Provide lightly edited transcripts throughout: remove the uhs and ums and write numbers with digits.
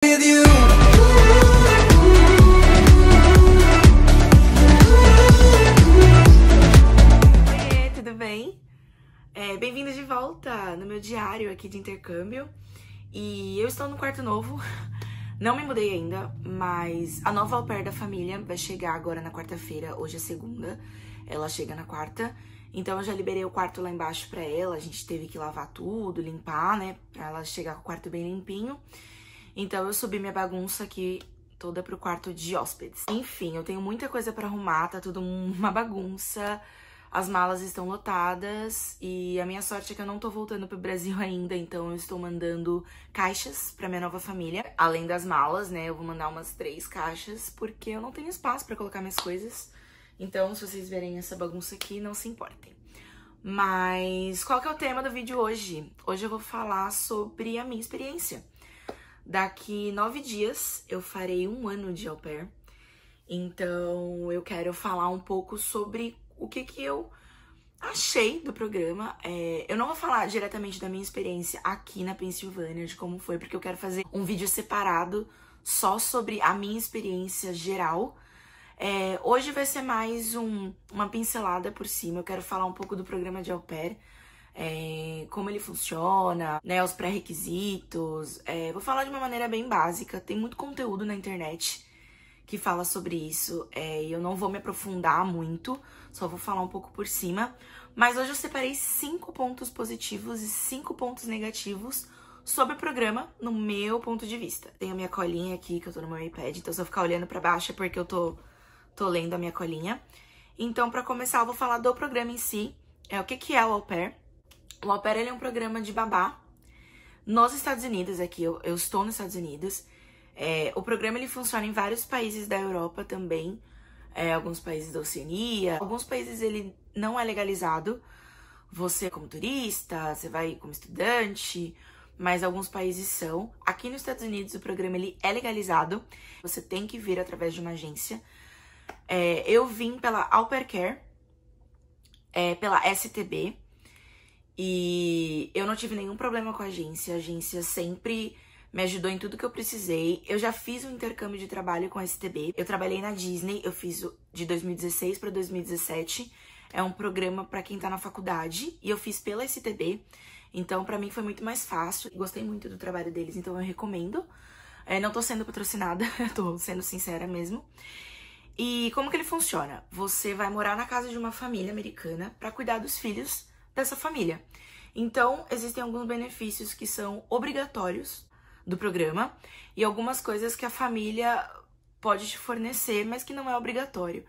Oiê, tudo bem? Bem-vindo de volta no meu diário aqui de intercâmbio. E eu estou no quarto novo, não me mudei ainda, mas a nova au pair da família vai chegar agora na quarta-feira, hoje é segunda, ela chega na quarta. Então eu já liberei o quarto lá embaixo pra ela, a gente teve que lavar tudo, limpar, né, pra ela chegar com o quarto bem limpinho. Então eu subi minha bagunça aqui toda pro quarto de hóspedes. Enfim, eu tenho muita coisa pra arrumar, tá tudo uma bagunça. As malas estão lotadas e a minha sorte é que eu não tô voltando pro Brasil ainda, então eu estou mandando caixas pra minha nova família. Além das malas, né, eu vou mandar umas 3 caixas, porque eu não tenho espaço pra colocar minhas coisas. Então, se vocês verem essa bagunça aqui, não se importem. Mas qual que é o tema do vídeo hoje? Hoje eu vou falar sobre a minha experiência. Daqui 9 dias eu farei 1 ano de au pair. Então, eu quero falar um pouco sobre o que eu achei do programa. Eu não vou falar diretamente da minha experiência aqui na Pensilvânia, de como foi, porque eu quero fazer um vídeo separado só sobre a minha experiência geral. Hoje vai ser mais uma pincelada por cima. Eu quero falar um pouco do programa de au pair, como ele funciona, né, os pré-requisitos. Vou falar de uma maneira bem básica. Tem muito conteúdo na internet que fala sobre isso, e eu não vou me aprofundar muito, só vou falar um pouco por cima. Mas hoje eu separei 5 pontos positivos e 5 pontos negativos sobre o programa, no meu ponto de vista. Tenho a minha colinha aqui, que eu tô no meu iPad, então se eu ficar olhando pra baixo é porque eu tô lendo a minha colinha. Então, pra começar, eu vou falar do programa em si. O que é o au pair? O au pair, ele é um programa de babá nos Estados Unidos. Aqui, eu estou nos Estados Unidos. O programa, ele funciona em vários países da Europa também. Alguns países da Oceania. Alguns países, ele não é legalizado. Você, como turista, você vai como estudante, mas alguns países são. Aqui nos Estados Unidos, o programa, ele é legalizado. Você tem que vir através de uma agência. Eu vim pela Au Pair Care, pela STB, e eu não tive nenhum problema com a agência sempre me ajudou em tudo que eu precisei. Eu já fiz um intercâmbio de trabalho com a STB, eu trabalhei na Disney, eu fiz de 2016 para 2017, é um programa para quem tá na faculdade, e eu fiz pela STB, então pra mim foi muito mais fácil, gostei muito do trabalho deles, então eu recomendo. Não tô sendo patrocinada, tô sendo sincera mesmo. E como que ele funciona? Você vai morar na casa de uma família americana para cuidar dos filhos dessa família. Então, existem alguns benefícios que são obrigatórios do programa e algumas coisas que a família pode te fornecer, mas que não é obrigatório.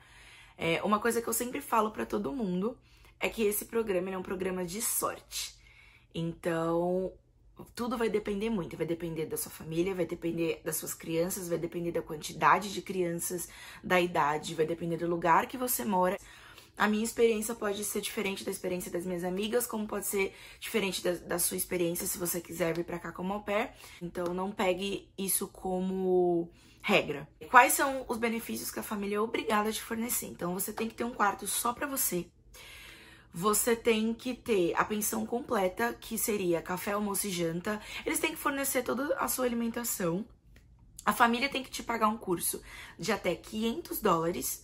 Uma coisa que eu sempre falo para todo mundo é que esse programa é um programa de sorte. Então, tudo vai depender muito, vai depender da sua família, vai depender das suas crianças, vai depender da quantidade de crianças, da idade, vai depender do lugar que você mora. A minha experiência pode ser diferente da experiência das minhas amigas, como pode ser diferente da sua experiência se você quiser vir pra cá como au pair. Então não pegue isso como regra. Quais são os benefícios que a família é obrigada a te fornecer? Então você tem que ter um quarto só pra você. Você tem que ter a pensão completa, que seria café, almoço e janta. Eles têm que fornecer toda a sua alimentação. A família tem que te pagar um curso de até $500.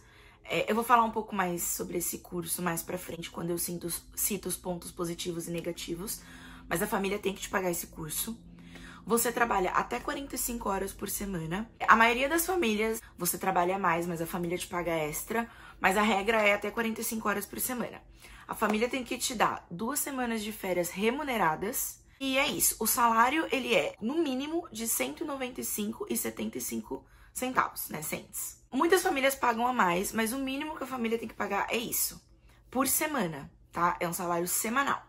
Eu vou falar um pouco mais sobre esse curso mais pra frente, quando eu cito os pontos positivos e negativos. Mas a família tem que te pagar esse curso. Você trabalha até 45 horas por semana. A maioria das famílias, você trabalha mais, mas a família te paga extra. Mas a regra é até 45 horas por semana. A família tem que te dar 2 semanas de férias remuneradas. E é isso. O salário, ele é, no mínimo, de 195,75 centavos, né? Cents. Muitas famílias pagam a mais, mas o mínimo que a família tem que pagar é isso. Por semana, tá? É um salário semanal.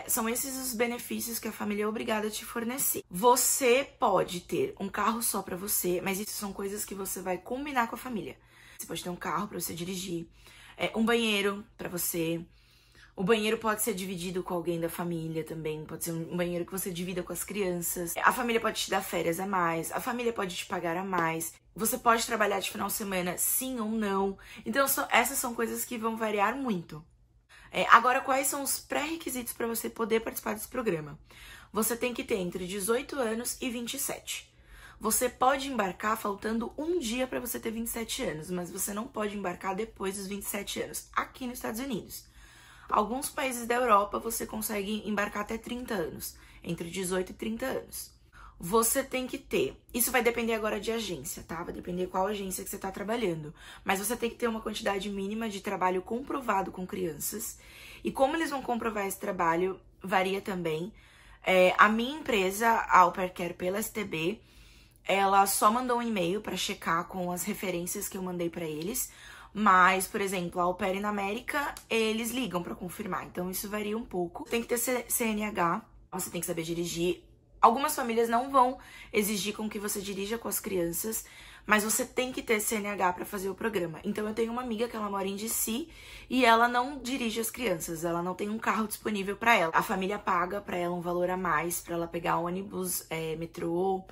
São esses os benefícios que a família é obrigada a te fornecer. Você pode ter um carro só pra você, mas isso são coisas que você vai combinar com a família. Você pode ter um carro pra você dirigir, um banheiro pra você. O banheiro pode ser dividido com alguém da família também, pode ser um banheiro que você divida com as crianças. A família pode te dar férias a mais, a família pode te pagar a mais. Você pode trabalhar de final de semana, sim ou não. Então, essas são coisas que vão variar muito. Agora, quais são os pré-requisitos para você poder participar desse programa? Você tem que ter entre 18 anos e 27. Você pode embarcar faltando um dia para você ter 27 anos, mas você não pode embarcar depois dos 27 anos, aqui nos Estados Unidos. Alguns países da Europa você consegue embarcar até 30 anos, entre 18 e 30 anos. Você tem que ter, isso vai depender agora de agência, tá? Vai depender qual agência que você tá trabalhando. Mas você tem que ter uma quantidade mínima de trabalho comprovado com crianças. E como eles vão comprovar esse trabalho, varia também. A minha empresa, a Au Pair Care pela STB, ela só mandou um e-mail para checar com as referências que eu mandei para eles. Mas, por exemplo, a Au Pair na América, eles ligam para confirmar. Então, isso varia um pouco. Tem que ter CNH, você tem que saber dirigir. Algumas famílias não vão exigir com que você dirija com as crianças, mas você tem que ter CNH para fazer o programa. Então, eu tenho uma amiga que ela mora em DC e ela não dirige as crianças, ela não tem um carro disponível para ela. A família paga para ela um valor a mais para ela pegar ônibus, metrô,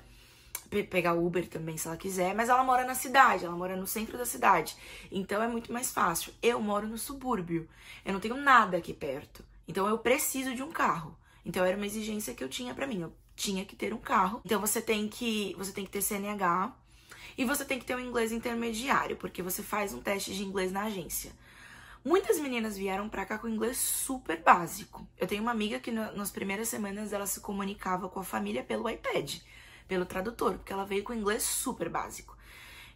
pegar Uber também, se ela quiser, mas ela mora na cidade, ela mora no centro da cidade, então é muito mais fácil. Eu moro no subúrbio, eu não tenho nada aqui perto, então eu preciso de um carro. Então era uma exigência que eu tinha pra mim, eu tinha que ter um carro. Então você tem que ter CNH e você tem que ter um inglês intermediário, porque você faz um teste de inglês na agência. Muitas meninas vieram pra cá com inglês super básico. Eu tenho uma amiga que nas primeiras semanas ela se comunicava com a família pelo iPad, pelo tradutor, porque ela veio com inglês super básico.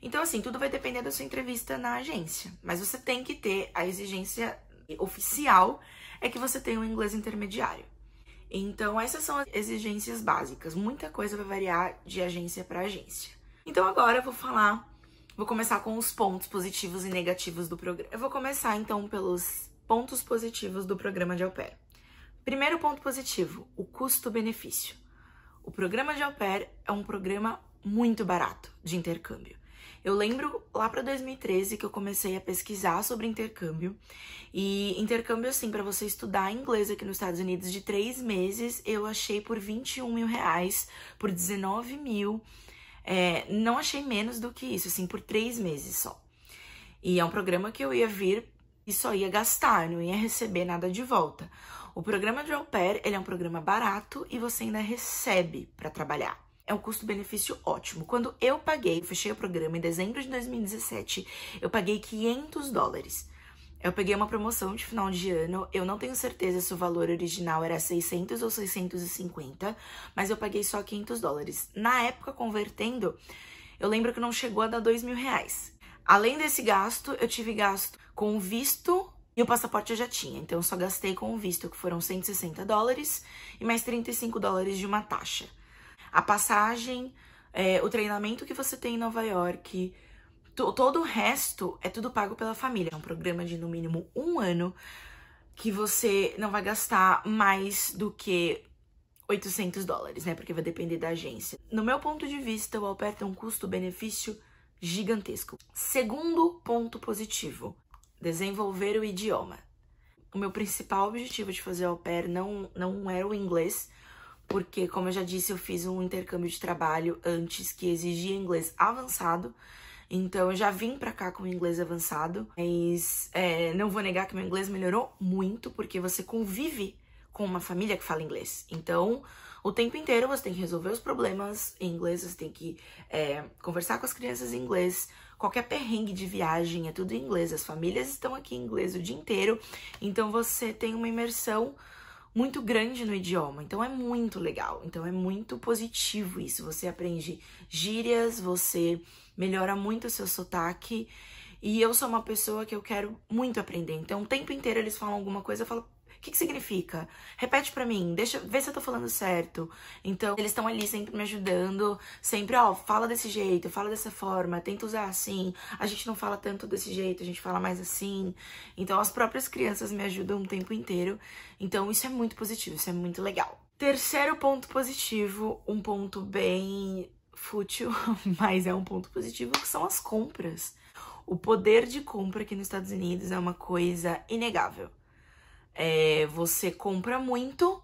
Então, assim, tudo vai depender da sua entrevista na agência. Mas você tem que ter a exigência oficial, é que você tenha um inglês intermediário. Então, essas são as exigências básicas. Muita coisa vai variar de agência para agência. Então, agora eu vou começar com os pontos positivos e negativos do programa. Eu vou começar, então, pelos pontos positivos do programa de Au Pair. Primeiro ponto positivo, o custo-benefício. O programa de Au Pair é um programa muito barato de intercâmbio. Eu lembro lá para 2013 que eu comecei a pesquisar sobre intercâmbio. E intercâmbio, assim, para você estudar inglês aqui nos Estados Unidos de 3 meses, eu achei por R$21.000, por 19 mil. Não achei menos do que isso, assim, por 3 meses só. E é um programa que eu ia vir e só ia gastar, não ia receber nada de volta. O programa de Au Pair, ele é um programa barato e você ainda recebe para trabalhar. É um custo-benefício ótimo. Quando eu fechei o programa em dezembro de 2017, eu paguei $500. Eu peguei uma promoção de final de ano, eu não tenho certeza se o valor original era 600 ou 650, mas eu paguei só $500. Na época, convertendo, eu lembro que não chegou a dar R$2.000. Além desse gasto, eu tive gasto com o visto e o passaporte eu já tinha. Então, eu só gastei com o visto, que foram $160 e mais $35 de uma taxa. A passagem, o treinamento que você tem em Nova York, todo o resto é tudo pago pela família. É um programa de no mínimo 1 ano que você não vai gastar mais do que $800, né? Porque vai depender da agência. No meu ponto de vista, o Au Pair tem um custo-benefício gigantesco. Segundo ponto positivo, desenvolver o idioma. O meu principal objetivo de fazer Au Pair não era o inglês, porque, como eu já disse, eu fiz um intercâmbio de trabalho antes que exigia inglês avançado. Então, eu já vim pra cá com inglês avançado. Mas não vou negar que meu inglês melhorou muito, porque você convive com uma família que fala inglês. Então, o tempo inteiro você tem que resolver os problemas em inglês, você tem que conversar com as crianças em inglês. Qualquer perrengue de viagem é tudo em inglês. As famílias estão aqui em inglês o dia inteiro. Então, você tem uma imersão muito grande no idioma, então é muito legal, então é muito positivo isso, você aprende gírias, você melhora muito o seu sotaque, e eu sou uma pessoa que eu quero muito aprender, então o tempo inteiro eles falam alguma coisa, eu falo, o que significa? Repete pra mim, deixa ver se eu tô falando certo. Então, eles estão ali sempre me ajudando, sempre, fala desse jeito, fala dessa forma, tenta usar assim, a gente não fala tanto desse jeito, a gente fala mais assim. Então, as próprias crianças me ajudam o tempo inteiro. Então, isso é muito positivo, isso é muito legal. Terceiro ponto positivo, um ponto bem fútil, mas é um ponto positivo, que são as compras. O poder de compra aqui nos Estados Unidos é uma coisa inegável. Você compra muito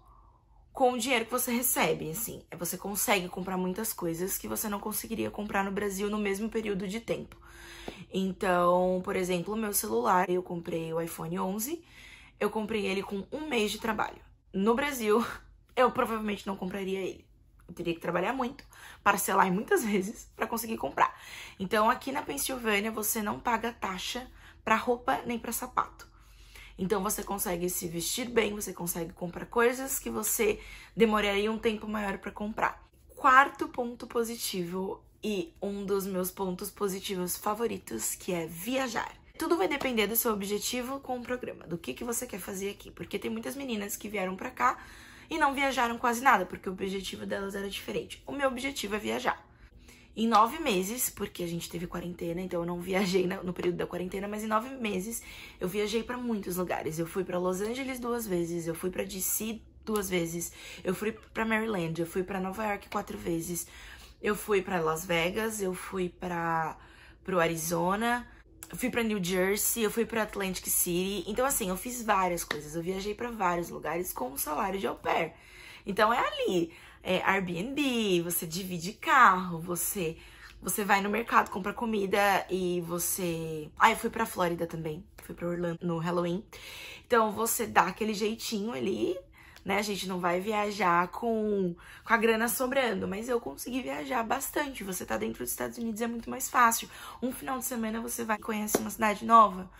com o dinheiro que você recebe, assim. Você consegue comprar muitas coisas que você não conseguiria comprar no Brasil no mesmo período de tempo. Então, por exemplo, o meu celular, eu comprei o iPhone 11, eu comprei ele com 1 mês de trabalho. No Brasil, eu provavelmente não compraria ele Eu teria que trabalhar muito, parcelar em muitas vezes pra conseguir comprar. Então, aqui na Pensilvânia, você não paga taxa pra roupa nem pra sapato. Então, você consegue se vestir bem, você consegue comprar coisas que você demoraria um tempo maior pra comprar. Quarto ponto positivo e um dos meus pontos positivos favoritos, que é viajar. Tudo vai depender do seu objetivo com o programa, do que você quer fazer aqui. Porque tem muitas meninas que vieram pra cá e não viajaram quase nada, porque o objetivo delas era diferente. O meu objetivo é viajar. Em 9 meses, porque a gente teve quarentena, então eu não viajei no período da quarentena, mas em 9 meses eu viajei pra muitos lugares. Eu fui pra Los Angeles 2 vezes, eu fui pra DC 2 vezes, eu fui pra Maryland, eu fui pra Nova York 4 vezes, eu fui pra Las Vegas, eu fui pro Arizona, eu fui pra New Jersey, eu fui pra Atlantic City. Então, assim, eu fiz várias coisas, eu viajei pra vários lugares com um salário de au pair. Então, é ali. É Airbnb, você divide carro, você vai no mercado, compra comida e você... Ah, eu fui pra Flórida também, fui pra Orlando no Halloween. Então, você dá aquele jeitinho ali, né? A gente não vai viajar com a grana sobrando, mas eu consegui viajar bastante. Você tá dentro dos Estados Unidos, é muito mais fácil. Um final de semana você vai e conhece uma cidade nova.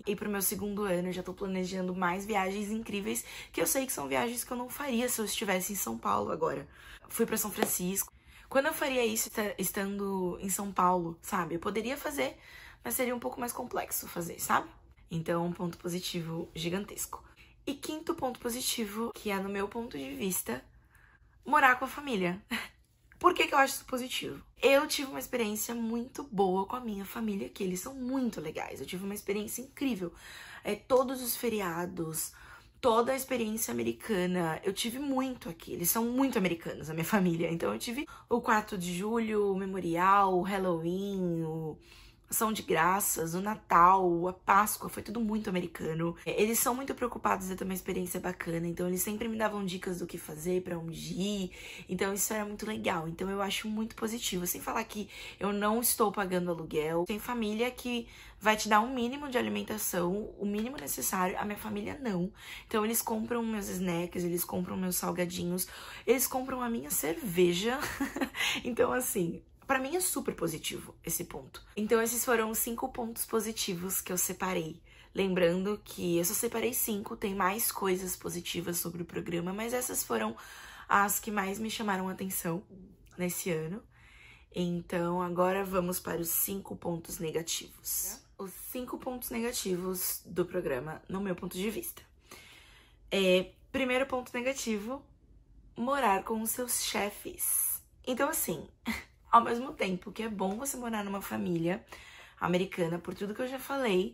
E pro meu segundo ano, eu já tô planejando mais viagens incríveis, que eu sei que são viagens que eu não faria se eu estivesse em São Paulo agora. Fui pra São Francisco. Quando eu faria isso estando em São Paulo, sabe? Eu poderia fazer, mas seria um pouco mais complexo fazer, sabe? Então, um ponto positivo gigantesco. E quinto ponto positivo, que é, no meu ponto de vista, morar com a família. Por que eu acho isso positivo? Eu tive uma experiência muito boa com a minha família aqui, eles são muito legais. Eu tive uma experiência incrível. Todos os feriados, toda a experiência americana, eu tive muito aqui. Eles são muito americanos, a minha família. Então eu tive o 4 de julho, o Memorial, o Halloween, o Ação de Graças, o Natal, a Páscoa, foi tudo muito americano. Eles são muito preocupados em ter uma experiência bacana, então eles sempre me davam dicas do que fazer, pra onde ir, então isso era muito legal. Então eu acho muito positivo, sem falar que eu não estou pagando aluguel, tem família que vai te dar um mínimo de alimentação, o mínimo necessário, a minha família não. Então eles compram meus snacks, eles compram meus salgadinhos, eles compram a minha cerveja, então assim... Pra mim é super positivo esse ponto. Então esses foram os 5 pontos positivos que eu separei. Lembrando que eu só separei 5, tem mais coisas positivas sobre o programa, mas essas foram as que mais me chamaram a atenção nesse ano. Então agora vamos para os 5 pontos negativos. Os 5 pontos negativos do programa, no meu ponto de vista. Primeiro ponto negativo, morar com os seus chefes. Então assim... Ao mesmo tempo que é bom você morar numa família americana, por tudo que eu já falei,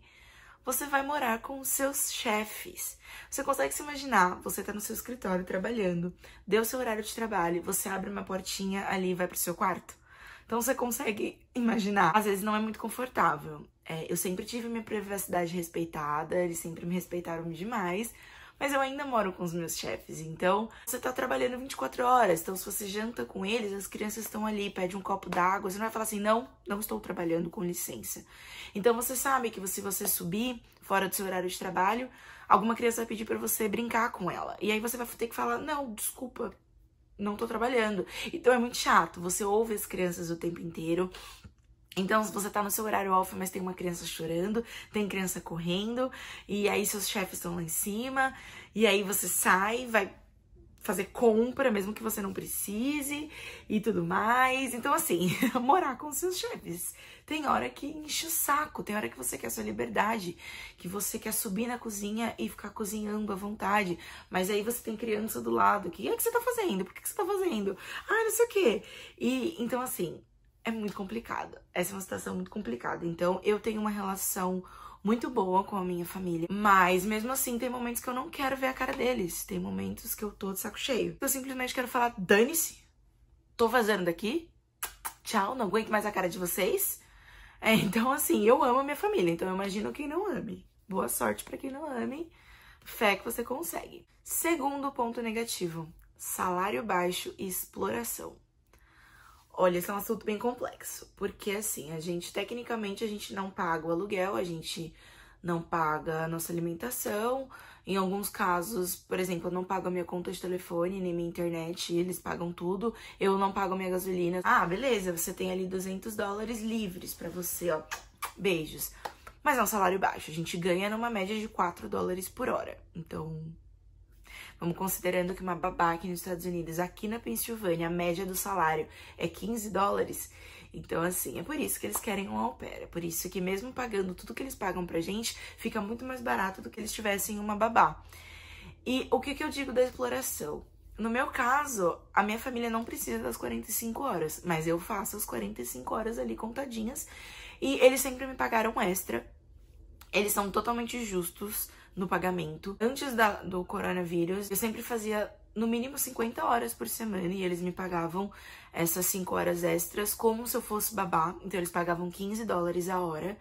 você vai morar com os seus chefes. Você consegue se imaginar, você tá no seu escritório trabalhando, deu seu horário de trabalho, você abre uma portinha ali e vai pro seu quarto? Então você consegue imaginar. Às vezes não é muito confortável. Eu sempre tive minha privacidade respeitada, eles sempre me respeitaram demais, mas eu ainda moro com os meus chefes, então você tá trabalhando 24 horas, então se você janta com eles, as crianças estão ali, pede um copo d'água, você não vai falar assim, não estou trabalhando, com licença. Então você sabe que se você subir fora do seu horário de trabalho, alguma criança vai pedir pra você brincar com ela, e aí você vai ter que falar, não, desculpa, não tô trabalhando. Então é muito chato, você ouve as crianças o tempo inteiro. Então, se você tá no seu horário off, mas tem uma criança chorando, tem criança correndo, e aí seus chefes estão lá em cima, e aí você sai, vai fazer compra, mesmo que você não precise, e tudo mais. Então, assim, morar com seus chefes. Tem hora que enche o saco, tem hora que você quer sua liberdade, que você quer subir na cozinha e ficar cozinhando à vontade, mas aí você tem criança do lado, que, o que você tá fazendo? Por que você tá fazendo? Ah, não sei o quê. E, então, assim... É muito complicado. Essa é uma situação muito complicada. Então, eu tenho uma relação muito boa com a minha família. Mas, mesmo assim, tem momentos que eu não quero ver a cara deles. Tem momentos que eu tô de saco cheio. Eu simplesmente quero falar, dane-se. Tô vazando daqui. Tchau, não aguento mais a cara de vocês. Então, assim, eu amo a minha família. Então, eu imagino quem não ame. Boa sorte pra quem não ame. Fé que você consegue. Segundo ponto negativo. Salário baixo e exploração. Olha, esse é um assunto bem complexo, porque assim, tecnicamente, a gente não paga o aluguel, a gente não paga a nossa alimentação, Em alguns casos, por exemplo, eu não pago a minha conta de telefone, nem minha internet, eles pagam tudo. Eu não pago a minha gasolina. Ah, beleza, você tem ali $200 livres pra você, ó. Beijos. Mas é um salário baixo. A gente ganha numa média de $4 por hora. Então, vamos considerando que uma babá aqui nos Estados Unidos, aqui na Pensilvânia, a média do salário é $15. Então, assim, é por isso que eles querem um au pair. É por isso que mesmo pagando tudo que eles pagam pra gente, fica muito mais barato do que eles tivessem uma babá. E o que eu digo da exploração? No meu caso, a minha família não precisa das 45 horas, mas eu faço as 45 horas ali contadinhas. E eles sempre me pagaram extra. Eles são totalmente justos no pagamento. Antes do coronavírus, eu sempre fazia no mínimo 50 horas por semana e eles me pagavam essas 5 horas extras como se eu fosse babá. Então eles pagavam $15 a hora.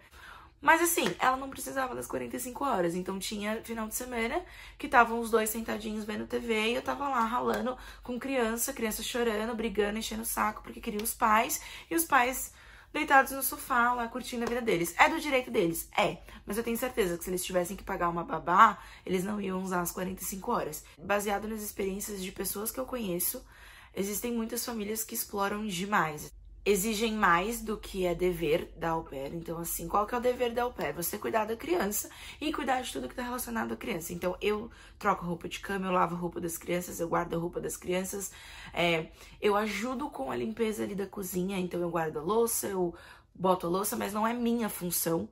Mas assim, ela não precisava das 45 horas. Então tinha final de semana que estavam os dois sentadinhos vendo TV e eu tava lá ralando com criança chorando, brigando, enchendo o saco porque queria os pais. E os pais deitados no sofá, lá, curtindo a vida deles. É do direito deles? É. Mas eu tenho certeza que se eles tivessem que pagar uma babá, eles não iam usar as 45 horas. Baseado nas experiências de pessoas que eu conheço, existem muitas famílias que exploram demais. Exigem mais do que é dever da au pair. Então, assim, qual que é o dever da au pair? Você cuidar da criança e cuidar de tudo que tá relacionado à criança. Então, eu troco roupa de cama, eu lavo a roupa das crianças, eu guardo a roupa das crianças, eu ajudo com a limpeza ali da cozinha, então eu guardo a louça, eu boto a louça, mas não é minha função.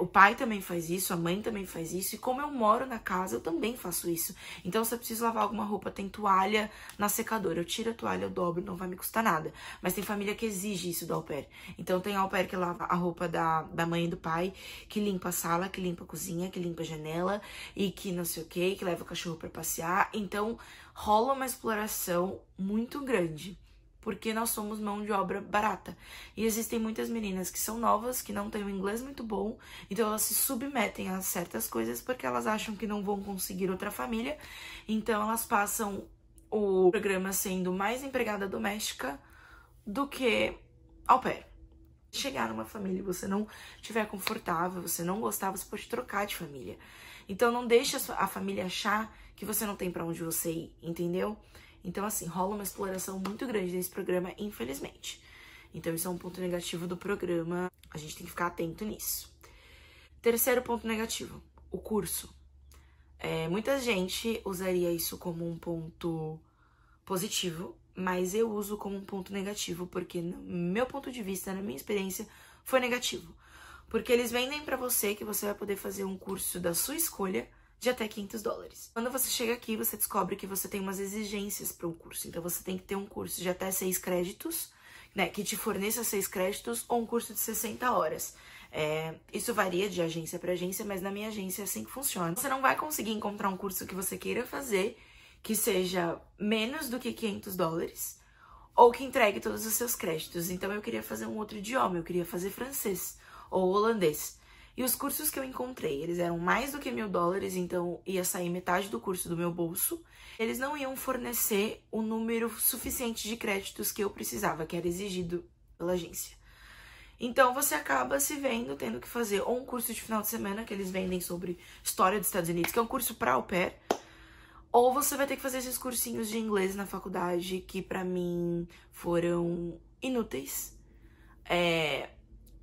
O pai também faz isso, a mãe também faz isso, e como eu moro na casa, eu também faço isso. Então, se eu preciso lavar alguma roupa, tem toalha na secadora, eu tiro a toalha, eu dobro, não vai me custar nada. Mas tem família que exige isso do au pair. Então, tem au pair que lava a roupa da mãe e do pai, que limpa a sala, que limpa a cozinha, que limpa a janela, e que não sei o que leva o cachorro pra passear. Então, rola uma exploração muito grande, porque nós somos mão de obra barata. E existem muitas meninas que são novas, que não têm um inglês muito bom, então elas se submetem a certas coisas porque elas acham que não vão conseguir outra família, então elas passam o programa sendo mais empregada doméstica do que au pair. Chegar numa família e você não estiver confortável, você não gostar, você pode trocar de família. Então não deixe a família achar que você não tem pra onde você ir, entendeu? Então, assim, rola uma exploração muito grande nesse programa, infelizmente. Então, isso é um ponto negativo do programa. A gente tem que ficar atento nisso. Terceiro ponto negativo, o curso. Muita gente usaria isso como um ponto positivo, mas eu uso como um ponto negativo, porque no meu ponto de vista, na minha experiência, foi negativo. Porque eles vendem pra você que você vai poder fazer um curso da sua escolha de até $500. Quando você chega aqui, você descobre que você tem umas exigências para um curso. Então, você tem que ter um curso de até 6 créditos, né, que te forneça 6 créditos, ou um curso de 60 horas. Isso varia de agência para agência, mas na minha agência é assim que funciona. Você não vai conseguir encontrar um curso que você queira fazer que seja menos do que $500 ou que entregue todos os seus créditos. Então, eu queria fazer um outro idioma, eu queria fazer francês ou holandês. E os cursos que eu encontrei, eles eram mais do que $1.000, então ia sair metade do curso do meu bolso. Eles não iam fornecer o número suficiente de créditos que eu precisava, que era exigido pela agência. Então, você acaba se vendo tendo que fazer ou um curso de final de semana, que eles vendem sobre história dos Estados Unidos, que é um curso para au pair, ou você vai ter que fazer esses cursinhos de inglês na faculdade, que pra mim foram inúteis.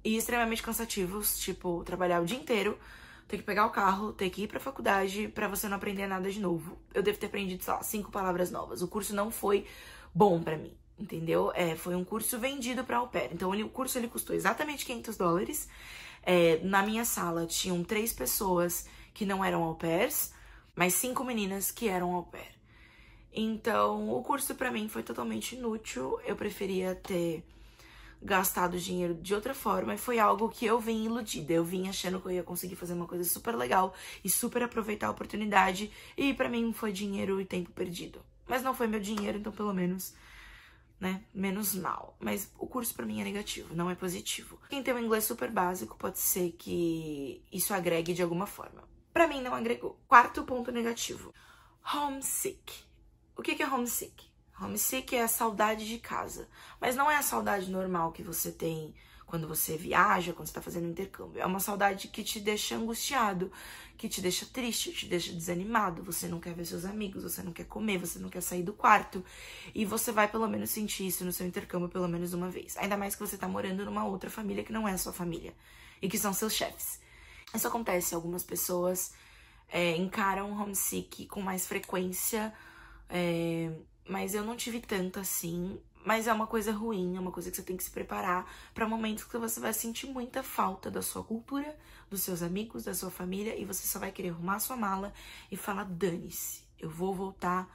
E extremamente cansativos, tipo, trabalhar o dia inteiro, ter que pegar o carro, ter que ir pra faculdade pra você não aprender nada de novo. Eu devo ter aprendido, sei lá, 5 palavras novas. O curso não foi bom pra mim, entendeu? Foi um curso vendido pra au pair. Então, o curso ele custou exatamente $500. Na minha sala tinham 3 pessoas que não eram au pairs, mas 5 meninas que eram au pair. Então, o curso pra mim foi totalmente inútil. Eu preferia ter gastado dinheiro de outra forma, e foi algo que eu vim iludida. Eu vim achando que eu ia conseguir fazer uma coisa super legal e super aproveitar a oportunidade, e pra mim foi dinheiro e tempo perdido. Mas não foi meu dinheiro, então pelo menos, né, menos mal. Mas o curso pra mim é negativo, não é positivo. Quem tem um inglês super básico, pode ser que isso agregue de alguma forma. Pra mim não agregou. Quarto ponto negativo, homesick. O que é homesick? Homesick é a saudade de casa, mas não é a saudade normal que você tem quando você viaja, quando você tá fazendo intercâmbio. É uma saudade que te deixa angustiado, que te deixa triste, te deixa desanimado. Você não quer ver seus amigos, você não quer comer, você não quer sair do quarto. E você vai pelo menos sentir isso no seu intercâmbio pelo menos uma vez. Ainda mais que você tá morando numa outra família que não é a sua família e que são seus chefes. Isso acontece, algumas pessoas encaram homesick com mais frequência, mas eu não tive tanto assim. Mas é uma coisa ruim, é uma coisa que você tem que se preparar para momentos que você vai sentir muita falta da sua cultura, dos seus amigos, da sua família, e você só vai querer arrumar sua mala e falar, dane-se, eu vou voltar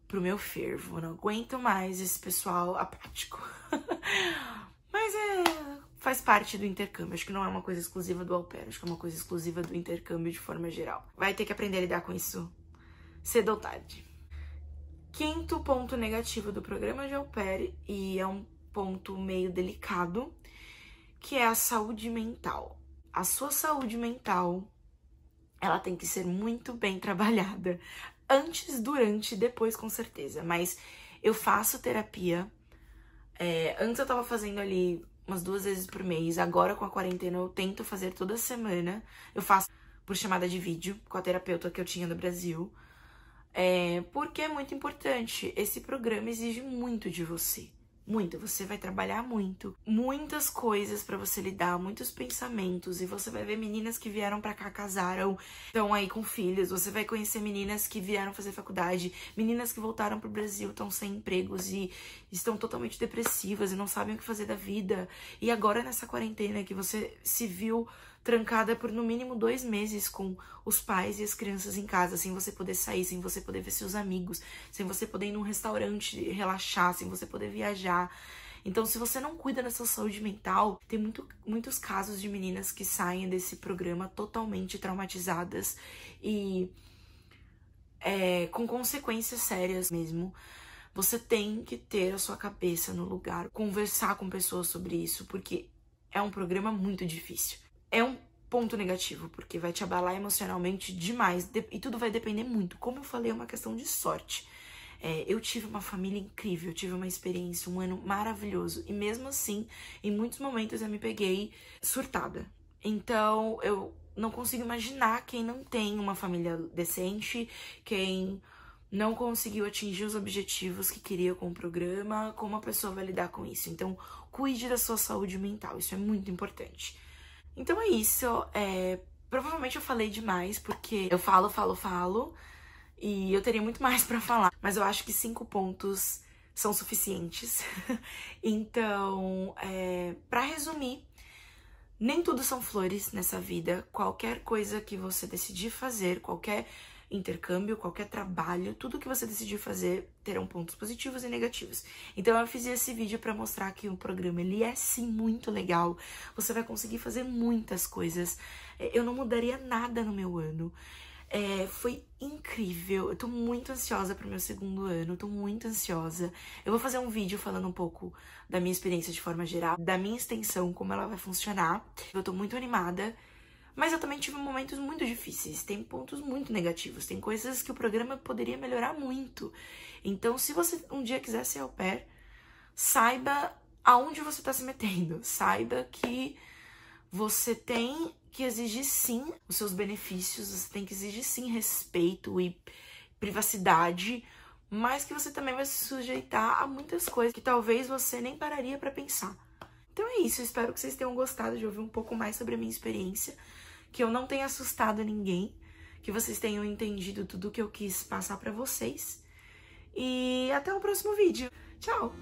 pro meu fervo, eu não aguento mais esse pessoal apático. Mas faz parte do intercâmbio, acho que não é uma coisa exclusiva do au pair, acho que é uma coisa exclusiva do intercâmbio de forma geral. Vai ter que aprender a lidar com isso cedo ou tarde. Quinto ponto negativo do programa de au pair, e é um ponto meio delicado, que é a saúde mental. A sua saúde mental, ela tem que ser muito bem trabalhada. Antes, durante e depois, com certeza. Mas eu faço terapia. Antes eu tava fazendo ali umas 2 vezes por mês. Agora, com a quarentena, eu tento fazer toda semana. Eu faço por chamada de vídeo com a terapeuta que eu tinha no Brasil. Porque é muito importante. Esse programa exige muito de você. Muito. Você vai trabalhar muito. Muitas coisas pra você lidar, muitos pensamentos. E você vai ver meninas que vieram pra cá, casaram, estão aí com filhos. Você vai conhecer meninas que vieram fazer faculdade. Meninas que voltaram pro Brasil, estão sem empregos e estão totalmente depressivas e não sabem o que fazer da vida. E agora nessa quarentena que você se viu trancada por no mínimo 2 meses com os pais e as crianças em casa, sem você poder sair, sem você poder ver seus amigos, sem você poder ir num restaurante relaxar, sem você poder viajar. Então, se você não cuida da sua saúde mental, tem muitos casos de meninas que saem desse programa totalmente traumatizadas e com consequências sérias mesmo. Você tem que ter a sua cabeça no lugar, conversar com pessoas sobre isso, porque é um programa muito difícil. É um ponto negativo, porque vai te abalar emocionalmente demais. E tudo vai depender muito. Como eu falei, é uma questão de sorte. Eu tive uma família incrível, eu tive uma experiência, um ano maravilhoso. E mesmo assim, em muitos momentos eu me peguei surtada. Então, eu não consigo imaginar quem não tem uma família decente, quem não conseguiu atingir os objetivos que queria com o programa, como a pessoa vai lidar com isso. Então, cuide da sua saúde mental, isso é muito importante. Então é isso, provavelmente eu falei demais, porque eu falo, e eu teria muito mais pra falar. Mas eu acho que 5 pontos são suficientes. Então, pra resumir, nem tudo são flores nessa vida. Qualquer coisa que você decidir fazer, qualquer intercâmbio, qualquer trabalho, tudo que você decidir fazer terão pontos positivos e negativos. Então eu fiz esse vídeo pra mostrar que o programa, ele é sim muito legal. Você vai conseguir fazer muitas coisas. Eu não mudaria nada no meu ano. Foi incrível. Eu tô muito ansiosa pro meu 2º ano, tô muito ansiosa. Eu vou fazer um vídeo falando um pouco da minha experiência de forma geral, da minha extensão, como ela vai funcionar. Eu tô muito animada. Mas eu também tive momentos muito difíceis, tem pontos muito negativos, tem coisas que o programa poderia melhorar muito. Então, se você um dia quiser ser au pair, saiba aonde você tá se metendo. Saiba que você tem que exigir sim os seus benefícios, você tem que exigir sim respeito e privacidade, mas que você também vai se sujeitar a muitas coisas que talvez você nem pararia pra pensar. Então é isso, eu espero que vocês tenham gostado de ouvir um pouco mais sobre a minha experiência, que eu não tenha assustado ninguém, que vocês tenham entendido tudo o que eu quis passar pra vocês. E até o próximo vídeo. Tchau!